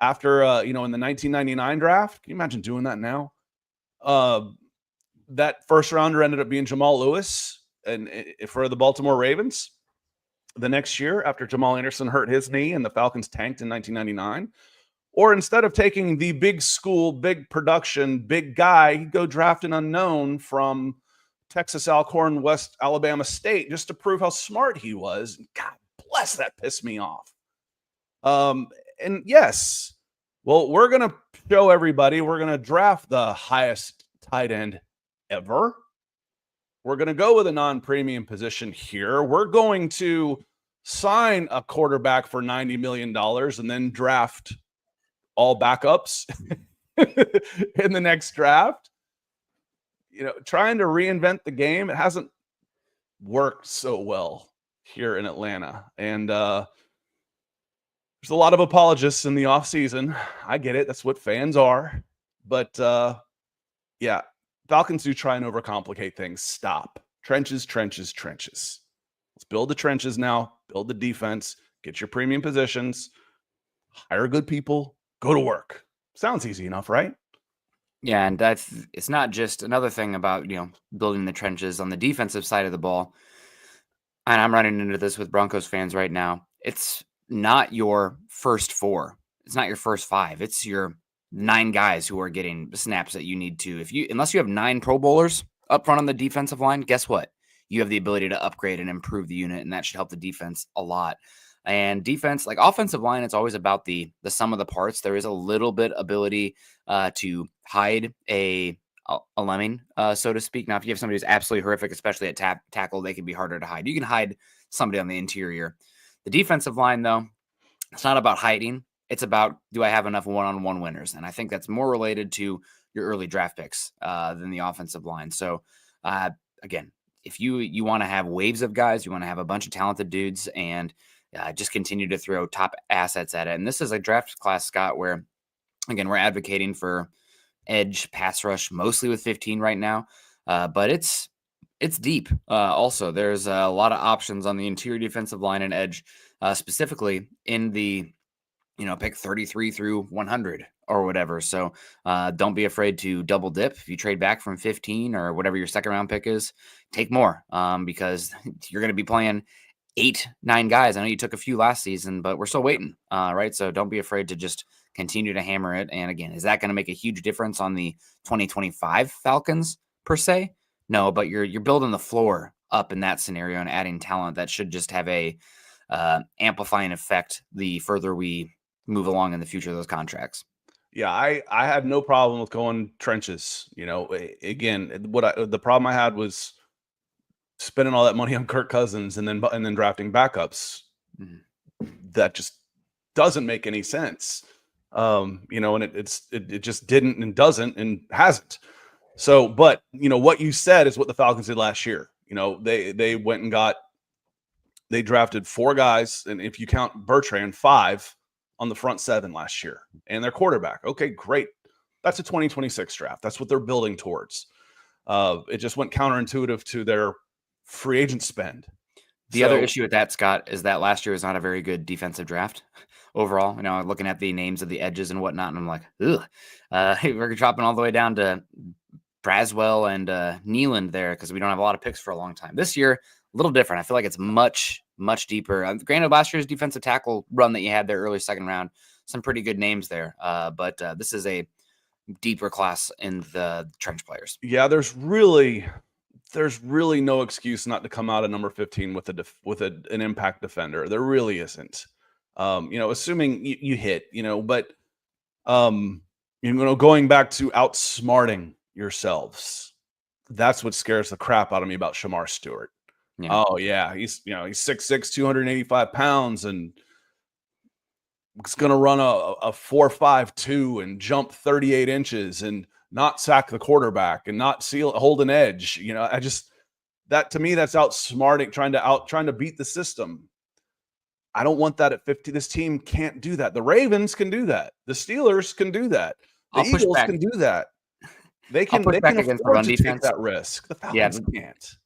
after, in the 1999 draft. Can you imagine doing that now? That first rounder ended up being Jamal Lewis and for the Baltimore Ravens. The next year, after Jamal Anderson hurt his knee and the Falcons tanked in 1999, Or instead of taking the big school, big production, big guy, he'd go draft an unknown from Texas Alcorn, West Alabama State, just to prove how smart he was. God bless, that pissed me off. And yes, well, we're going to show everybody, we're going to draft the highest tight end ever. We're going to go with a non-premium position here. We're going to sign a quarterback for $90 million and then draft all backups in the next draft. Trying to reinvent the game, it hasn't worked so well here in Atlanta. And there's a lot of apologists in the offseason. I get it. That's what fans are. But yeah, Falcons do try and overcomplicate things. Stop. Trenches, trenches, trenches. Let's build the trenches now. Build the defense. Get your premium positions. Hire good people. Go to work. Sounds easy enough, right? Yeah, and it's not just another thing about, building the trenches on the defensive side of the ball. And I'm running into this with Broncos fans right now. It's not your first four. It's not your first five. It's your 9 guys who are getting snaps that you need to. Unless you have 9 Pro Bowlers up front on the defensive line, guess what? You have the ability to upgrade and improve the unit, and that should help the defense a lot. And defense, like offensive line, it's always about the sum of the parts. There is a little bit ability to hide a lemming, so to speak. Now, if you have somebody who's absolutely horrific, especially at tackle, they can be harder to hide. You can hide somebody on the interior. The defensive line, though, it's not about hiding. It's about, do I have enough one-on-one winners? And I think that's more related to your early draft picks than the offensive line. So, again, if you want to have waves of guys, you want to have a bunch of talented dudes, and just continue to throw top assets at it. And this is a draft class, Scott, where, again, we're advocating for edge pass rush, mostly with 15 right now. But it's deep. Also, there's a lot of options on the interior defensive line and edge, specifically in the, pick 33 through 100 or whatever. So don't be afraid to double dip. If you trade back from 15 or whatever your second round pick is, take more because you're going to be playing 8-9 guys. I know you took a few last season, but we're still waiting, right? So don't be afraid to just continue to hammer it. And again, is that going to make a huge difference on the 2025 Falcons per se? No, but you're building the floor up in that scenario and adding talent that should just have a amplifying effect the further we move along in the future of those contracts. Yeah, I had no problem with going trenches. Again, the problem I had was spending all that money on Kirk Cousins and then drafting backups. Mm-hmm. That just doesn't make any sense. And it just didn't and doesn't and hasn't. So, but what you said is what the Falcons did last year. They went and they drafted 4 guys, and if you count Bertrand, 5 on the front 7 last year, and their quarterback. Okay, great. That's a 2026 draft. That's what they're building towards. It just went counterintuitive to their free agent spend. The other issue with that, Scott, is that last year was not a very good defensive draft overall. Looking at the names of the edges and whatnot, and I'm like, ugh. We're dropping all the way down to Braswell and Nealand there because we don't have a lot of picks for a long time. This year, a little different. I feel like it's much, much deeper. Granted, last year's defensive tackle run that you had there early second round, some pretty good names there. But this is a deeper class in the trench players. Yeah, there's really no excuse not to come out of number 15 with an impact defender. There really isn't. Assuming you hit, but going back to outsmarting yourselves. That's what scares the crap out of me about Shamar Stewart. Yeah. Oh yeah, he's 6'6", 285 pounds, and he's going to run a 4.52 and jump 38 inches and not sack the quarterback and not hold an edge. That to me, that's outsmarting, trying to beat the system. I don't want that at 50. This team can't do that. The Ravens can do that. The Steelers can do the Eagles can do that. They can afford to take that risk. The Falcons can't.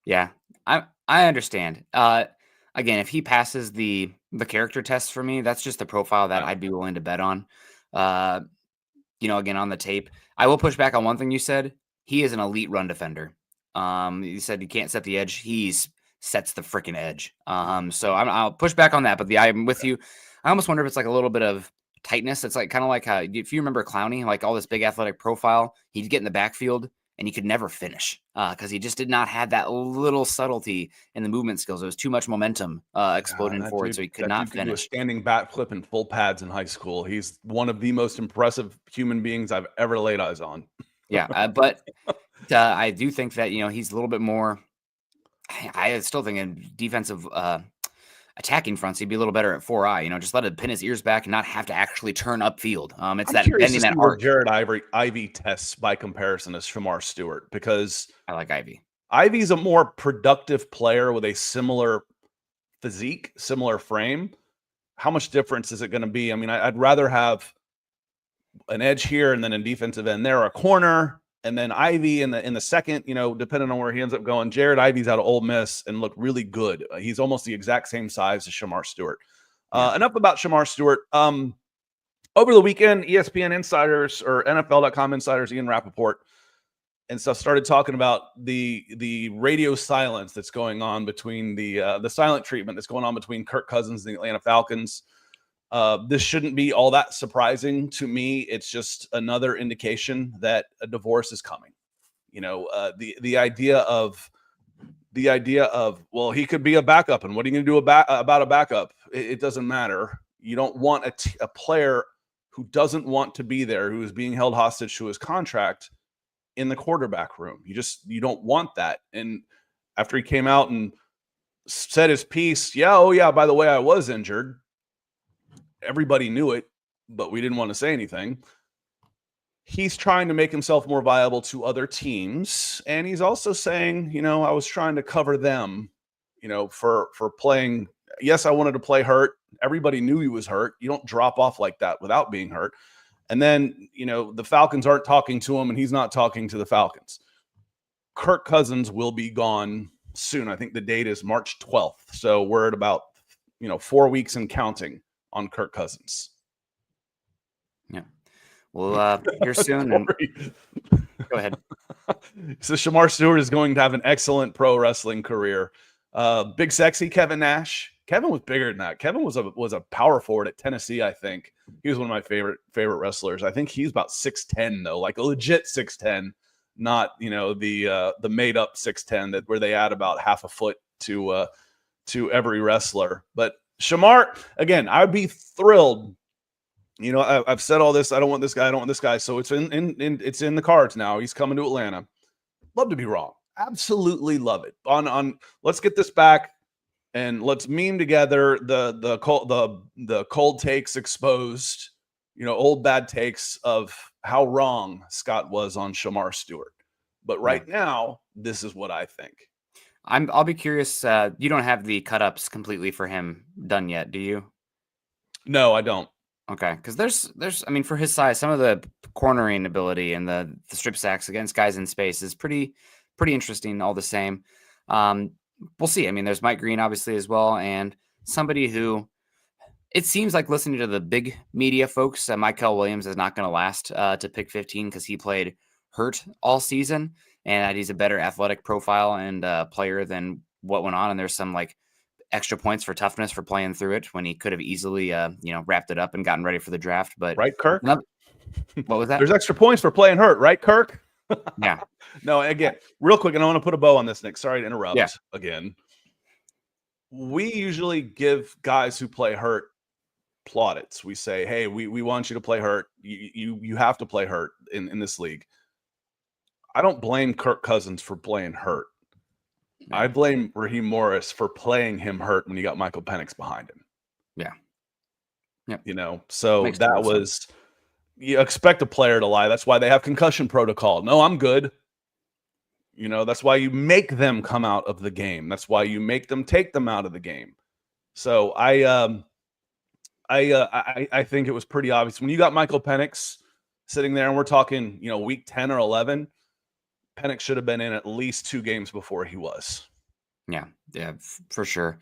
Yeah, I understand. Again, if he passes the character test for me, that's just the profile that I'd be willing to bet on. Again, on the tape, I will push back on one thing you said. He is an elite run defender. You said he can't set the edge. He sets the freaking edge. So I'll push back on that. But I'm with you. I almost wonder if it's like a little bit of tightness. It's like kind of like how, if you remember Clowney, like all this big athletic profile, he'd get in the backfield and he could never finish because he just did not have that little subtlety in the movement skills. It was too much momentum exploding forward, so he could not Could do a finish. standing bat flip in full pads in high school. He's one of the most impressive human beings I've ever laid eyes on. Yeah, but I do think that, he's a little bit more. I still think in defensive attacking fronts, he'd be a little better at 4-eye. Just let it pin his ears back and not have to actually turn upfield. It's that bending that arc. Jared Ivey tests by comparison as Shamar Stewart, because I like Ivey. Ivey's a more productive player with a similar physique, similar frame. How much difference is it going to be? I mean, I'd rather have an edge here and then in defensive end there, a corner, and then Ivey in the second, depending on where he ends up going. Jared Ivey's out of Ole Miss and looked really good. He's almost the exact same size as Shamar Stewart. Enough about Shamar Stewart. Over the weekend, ESPN insiders or NFL.com insiders, Ian Rappaport and stuff, started talking about the radio silence that's going on between the silent treatment that's going on between Kirk Cousins and the Atlanta Falcons. This shouldn't be all that surprising to me. It's just another indication that a divorce is coming. The idea of well, he could be a backup, and what are you going to do about a backup? It doesn't matter. You don't want a player who doesn't want to be there, who is being held hostage to his contract in the quarterback room. You don't want that. And after he came out and said his piece, by the way, I was injured. Everybody knew it, but we didn't want to say anything. He's trying to make himself more viable to other teams. And he's also saying, I was trying to cover them, for playing. Yes, I wanted to play hurt. Everybody knew he was hurt. You don't drop off like that without being hurt. And then, the Falcons aren't talking to him and he's not talking to the Falcons. Kirk Cousins will be gone soon. I think the date is March 12th. So we're at about, 4 weeks and counting on Kirk Cousins. Yeah. Well, here soon. Go ahead. So Shamar Stewart is going to have an excellent pro wrestling career. Big sexy Kevin Nash. Kevin was bigger than that. Kevin was a power forward at Tennessee, I think. He was one of my favorite wrestlers. I think he's about 6'10", though, like a legit 6'10", not the made up 6'10" where they add about half a foot to every wrestler. But Shamar, again, I'd be thrilled. I've said all this. I don't want this guy. I don't want this guy. So it's it's in the cards now. He's coming to Atlanta. Love to be wrong. Absolutely love it. On let's get this back. And let's meme together the cold takes exposed, old bad takes of how wrong Scott was on Shamar Stewart. But right now, this is what I think. I'll be curious. You don't have the cut-ups completely for him done yet, do you? No, I don't. Okay, because there's for his size, some of the cornering ability and the strip sacks against guys in space is pretty interesting all the same. We'll see. There's Mike Green, obviously, as well, and somebody who it seems like, listening to the big media folks, Michael Williams is not going to last to pick 15 because he played hurt all season, and that he's a better athletic profile and player than what went on. And there's some extra points for toughness for playing through it when he could have easily, wrapped it up and gotten ready for the draft. But right, Kirk? What was that? There's extra points for playing hurt, right, Kirk? Yeah. No, again, real quick, and I want to put a bow on this, Nick. Sorry to interrupt again. We usually give guys who play hurt plaudits. We say, hey, we want you to play hurt. You have to play hurt in this league. I don't blame Kirk Cousins for playing hurt. No. I blame Raheem Morris for playing him hurt when you got Michael Penix behind him. Yeah. Yeah. So makes that was sense. You expect a player to lie. That's why they have concussion protocol. No, I'm good. That's why you make them come out of the game. That's why you make them take them out of the game. So I think it was pretty obvious when you got Michael Penix sitting there, and we're talking, week 10 or 11. Penix should have been in at least 2 games before he was. Yeah, for sure.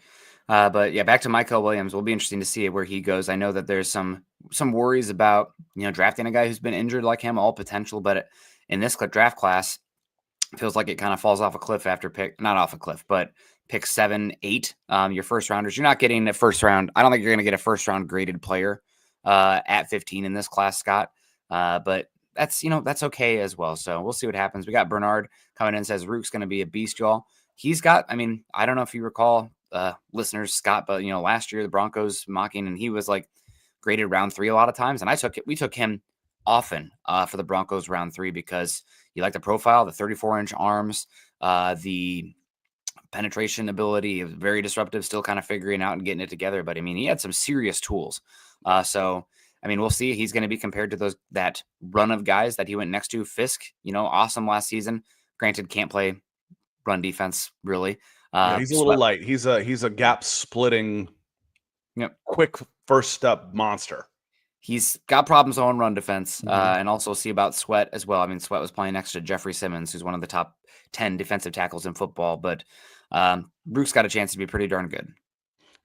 But yeah, back to Michael Williams. Will be interesting to see where he goes. I know that there's some worries about drafting a guy who's been injured like him, all potential, but in this draft class, it feels like it kind of falls off a cliff after not off a cliff, but pick 7, 8. Your first rounders, you're not getting a first round. I don't think you're going to get a first round graded player at 15 in this class, Scott. But that's okay as well. So we'll see what happens. We got Bernard coming in and says Rook's going to be a beast, y'all. He's got, I don't know if you recall, listeners, Scott, but last year the Broncos mocking, and he was like graded round 3 a lot of times. And we took him often for the Broncos round 3 because you like the profile, the 34-inch arms, the penetration ability, is very disruptive, still kind of figuring out and getting it together. But he had some serious tools. So we'll see. He's going to be compared to that run of guys that he went next to. Fisk, awesome last season. Granted, can't play run defense really. He's a little light. He's a gap splitting, quick first step monster. He's got problems on run defense, and also see about Sweat as well. Sweat was playing next to Jeffrey Simmons, who's one of the top 10 defensive tackles in football. But Rook's got a chance to be pretty darn good.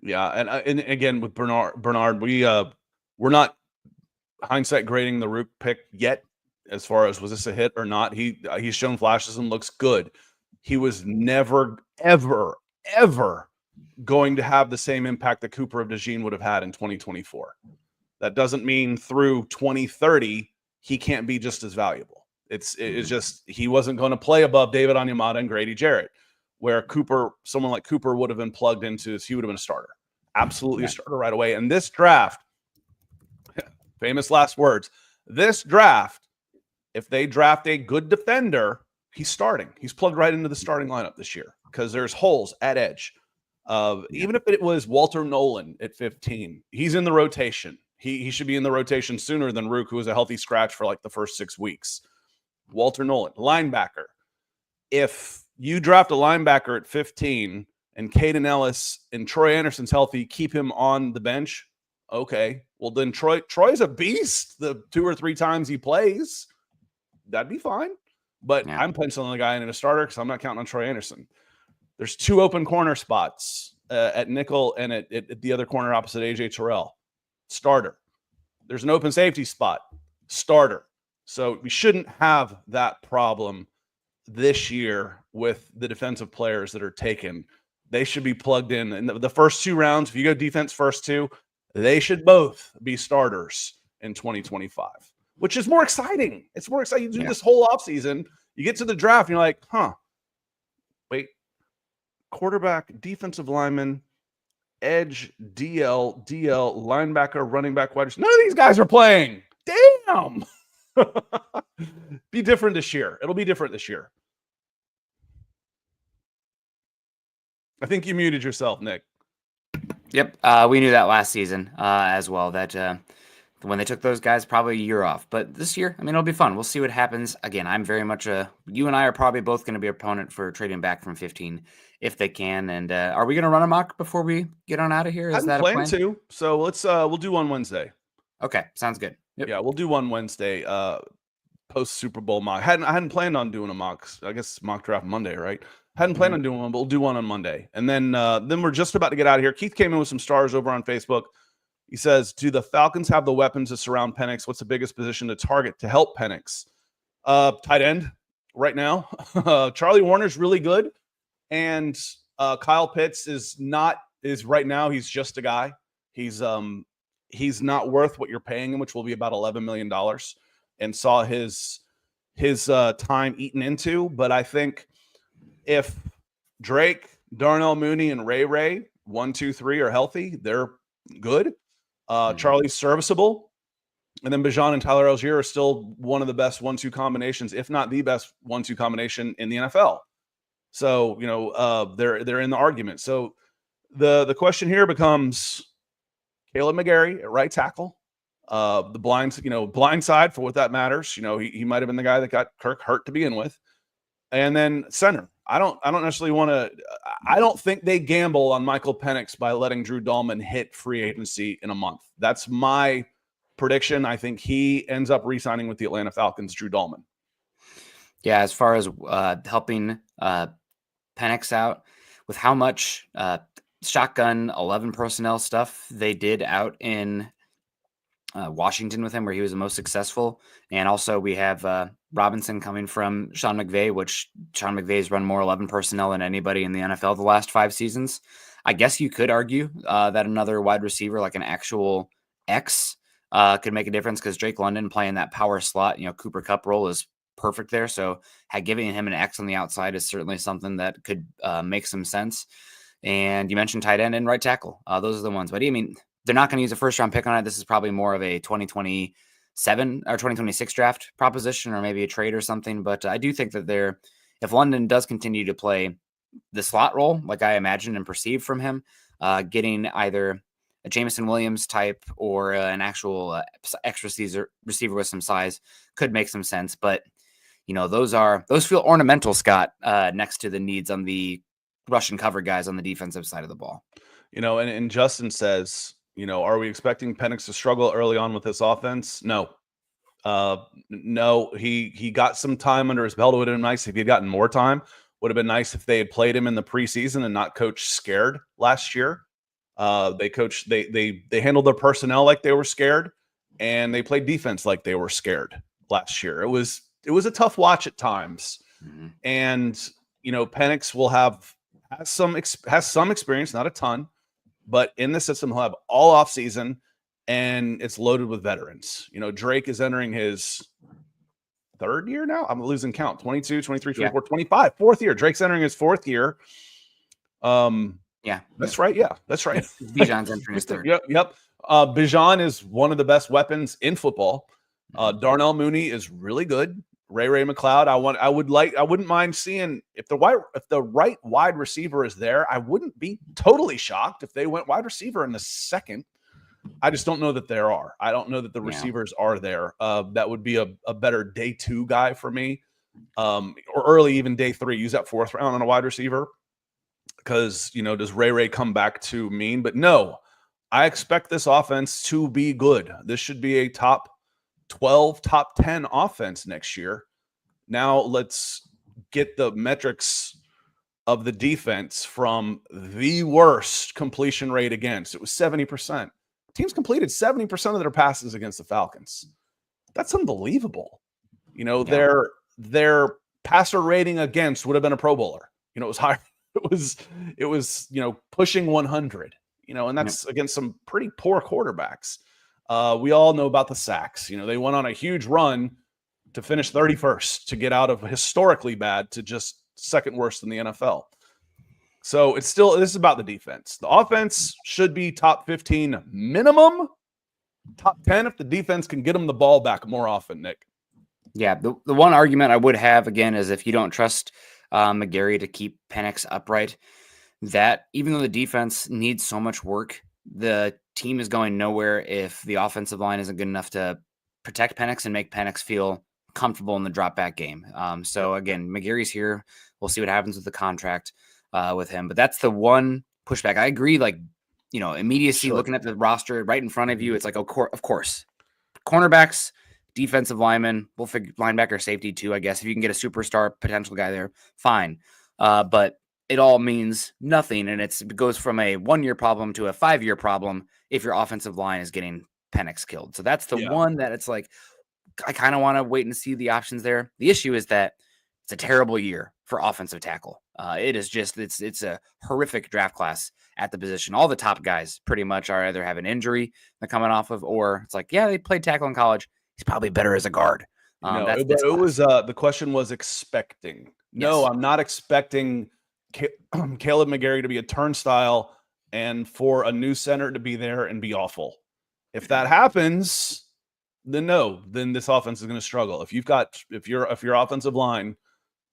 Yeah, and again with Bernard, we're not hindsight grading the Rook pick yet. As far as was this a hit or not, he's shown flashes and looks good. He was never, ever, ever going to have the same impact that Cooper of DeJean would have had in 2024. That doesn't mean through 2030 he can't be just as valuable. It's just he wasn't going to play above David Onyemata and Grady Jarrett, where someone like Cooper would have been plugged into. He would have been a starter, absolutely a starter right away. And this draft, famous last words, this draft, if they draft a good defender, he's starting. He's plugged right into the starting lineup this year because there's holes at edge. Even if it was Walter Nolan at 15, he's in the rotation. He should be in the rotation sooner than Rook, who was a healthy scratch for like the first 6 weeks. Walter Nolan, linebacker. If you draft a linebacker at 15 and Caden Ellis and Troy Anderson's healthy, keep him on the bench. Okay. Well, then Troy's a beast the 2 or 3 times he plays. That'd be fine. But I'm penciling the guy in a starter because I'm not counting on Troy Anderson. There's 2 open corner spots at nickel and at the other corner opposite AJ Terrell. Starter. There's an open safety spot. Starter. So we shouldn't have that problem this year with the defensive players that are taken. They should be plugged in the first 2 rounds. If you go defense first 2, they should both be starters in 2025, which is more exciting. It's more exciting. You do this whole offseason. You get to the draft and you're like, wait, quarterback, defensive lineman, edge, DL, linebacker, running back, wide receiver. None of these guys are playing. Damn. Be different this year. It'll be different this year. I think you muted yourself, Nick. Yep. We knew that last season as well, that when they took those guys, probably a year off. But this year, it'll be fun. We'll see what happens. Again, I'm very much you and I are probably both going to be an opponent for trading back from 15 if they can. And are we going to run a mock before we get on out of here? Is that a plan? To. So let's we'll do one Wednesday. Okay, sounds good. Yep. Yeah, we'll do one Wednesday post Super Bowl mock. I hadn't planned on doing a mock. I guess mock draft Monday, right? Hadn't planned on doing one, but we'll do one on Monday. And then we're just about to get out of here. Keith came in with some stars over on Facebook. He says, do the Falcons have the weapons to surround Penix? What's the biggest position to target to help Penix? Tight end right now. Charlie Warner's really good. And Kyle Pitts is right now, he's just a guy. He's not worth what you're paying him, which will be about $11 million, and saw his time eaten into. But I think if Drake, Darnell Mooney, and Ray 1, 2, 3 are healthy, they're good. Charlie's serviceable. And then Bijan and Tyler Algier are still one of the best 1-2 combinations, if not the best 1-2 combination in the NFL. So, they're in the argument. So the question here becomes Caleb McGarry at right tackle. The blind side for what that matters. He might have been the guy that got Kirk hurt to begin with. And then center. I don't necessarily want to. I don't think they gamble on Michael Penix by letting Drew Dahlman hit free agency in a month. That's my prediction. I think he ends up re-signing with the Atlanta Falcons, Drew Dahlman. Yeah, as far as helping Penix out with how much shotgun 11 personnel stuff they did out in Washington with him, where he was the most successful. And also we have Robinson coming from Sean McVay, which Sean McVay's run more 11 personnel than anybody in the NFL the last 5 seasons. I guess you could argue that another wide receiver, like an actual X, could make a difference because Drake London playing that power slot, Cooper Kupp role is perfect there. So giving him an X on the outside is certainly something that could make some sense. And you mentioned tight end and right tackle. Those are the ones. But I mean, they're not going to use a first-round pick on it. This is probably more of a 2027 or 2026 draft proposition, or maybe a trade or something. But I do think that if London does continue to play the slot role, like I imagined and perceived from him, getting either a Jameson Williams type or an actual extra receiver with some size could make some sense. But those feel ornamental, Scott, next to the needs on the rush and cover guys on the defensive side of the ball. And Justin says, are we expecting Penix to struggle early on with this offense? No. No, he got some time under his belt. It would have been nice if he had gotten more time. Would have been nice if they had played him in the preseason and not coached scared last year. They handled their personnel like they were scared, and they played defense like they were scared last year. It was a tough watch at times. Mm-hmm. And Penix will has some experience, not a ton, but in the system he'll have all offseason, and it's loaded with veterans. Drake is entering his third year now. I'm losing count. 22, 23, 24, 25. Fourth year. Drake's entering his fourth year. Yeah, that's right. Yeah, that's right. Bijan's entering his third. Yep. Bijan is one of the best weapons in football. Darnell Mooney is really good. Ray McLeod. I wouldn't mind seeing if the right wide receiver is there. I wouldn't be totally shocked if they went wide receiver in the second. I just don't know that there are. I don't know that the receivers are there. That would be a better day 2 guy for me, or early even day 3. Use that 4th round on a wide receiver because does Ray come back to mean? But no, I expect this offense to be good. This should be a top 12, top 10 offense next year. Now let's get the metrics of the defense from the worst completion rate against. It was 70%. Teams completed 70% of their passes against the Falcons. That's unbelievable. Their passer rating against would have been a Pro Bowler. It was higher. It was pushing 100. And that's against some pretty poor quarterbacks. We all know about the sacks. They went on a huge run to finish 31st to get out of historically bad to just second worst in the NFL. So this is about the defense. The offense should be top 15 minimum, top 10 if the defense can get them the ball back more often, Nick. Yeah, the one argument I would have, again, is if you don't trust McGarry to keep Penix upright, that even though the defense needs so much work, the team is going nowhere if the offensive line isn't good enough to protect Penix and make Penix feel comfortable in the drop back game. So again, McGarry's here. We'll see what happens with the contract with him, but that's the one pushback. I agree. Immediacy, Sure. Looking at the roster right in front of you, it's like, of course, cornerbacks, defensive linemen, we'll figure linebacker, safety too, I guess. If you can get a superstar potential guy there, fine. But it all means nothing. And it goes from a 1-year problem to a 5-year problem if your offensive line is getting Penix killed. So that's the one that it's like, I kind of want to wait and see the options there. The issue is that it's a terrible year for offensive tackle. It is just, it's a horrific draft class at the position. All the top guys pretty much are either have an injury they're coming off of, or it's like, yeah, they played tackle in college. He's probably better as a guard. The question was expecting. Yes. No, I'm not expecting Caleb McGarry to be a turnstile and for a new center to be there and be awful. If that happens, then this offense is going to struggle. If your offensive line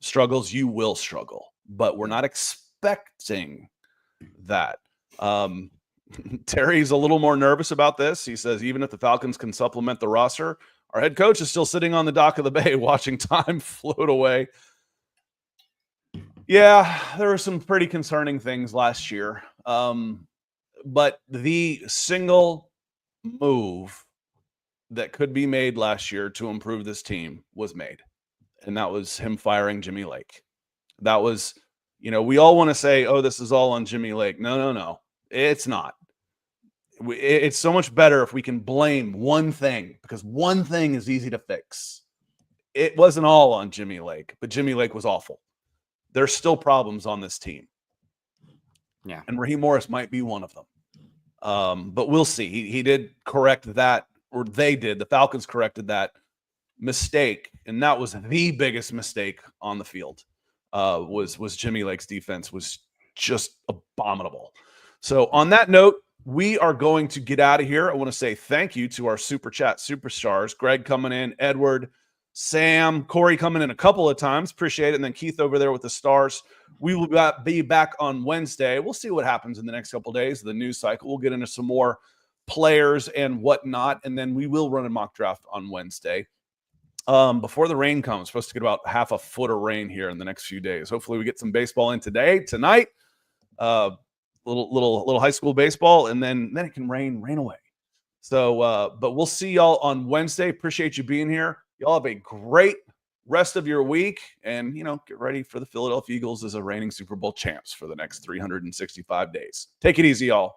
struggles, you will struggle. But we're not expecting that. Terry's a little more nervous about this. He says, even if the Falcons can supplement the roster, our head coach is still sitting on the dock of the bay watching time float away. Yeah, there were some pretty concerning things last year. But the single move that could be made last year to improve this team was made. And that was him firing Jimmy Lake. That was, we all want to say, oh, this is all on Jimmy Lake. No. It's not. It's so much better if we can blame one thing, because one thing is easy to fix. It wasn't all on Jimmy Lake, but Jimmy Lake was awful. There's still problems on this team. Yeah. And Raheem Morris might be one of them. But we'll see. He did correct that or they did. The Falcons corrected that mistake, and that was the biggest mistake on the field. Was Jimmy Lake's defense was just abominable. So on that note, we are going to get out of here. I want to say thank you to our Super Chat superstars. Greg coming in, Edward, Sam, Corey coming in a couple of times. Appreciate it. And then Keith over there with the stars. We will be back on Wednesday. We'll see what happens in the next couple of days. The news cycle. We'll get into some more players and whatnot. And then we will run a mock draft on Wednesday. Before the rain comes, supposed to get about half a foot of rain here in the next few days. Hopefully we get some baseball in tonight. Little high school baseball, and then it can rain away. So, but we'll see y'all on Wednesday. Appreciate you being here. Y'all have a great rest of your week, and get ready for the Philadelphia Eagles as a reigning Super Bowl champs for the next 365 days. Take it easy, y'all.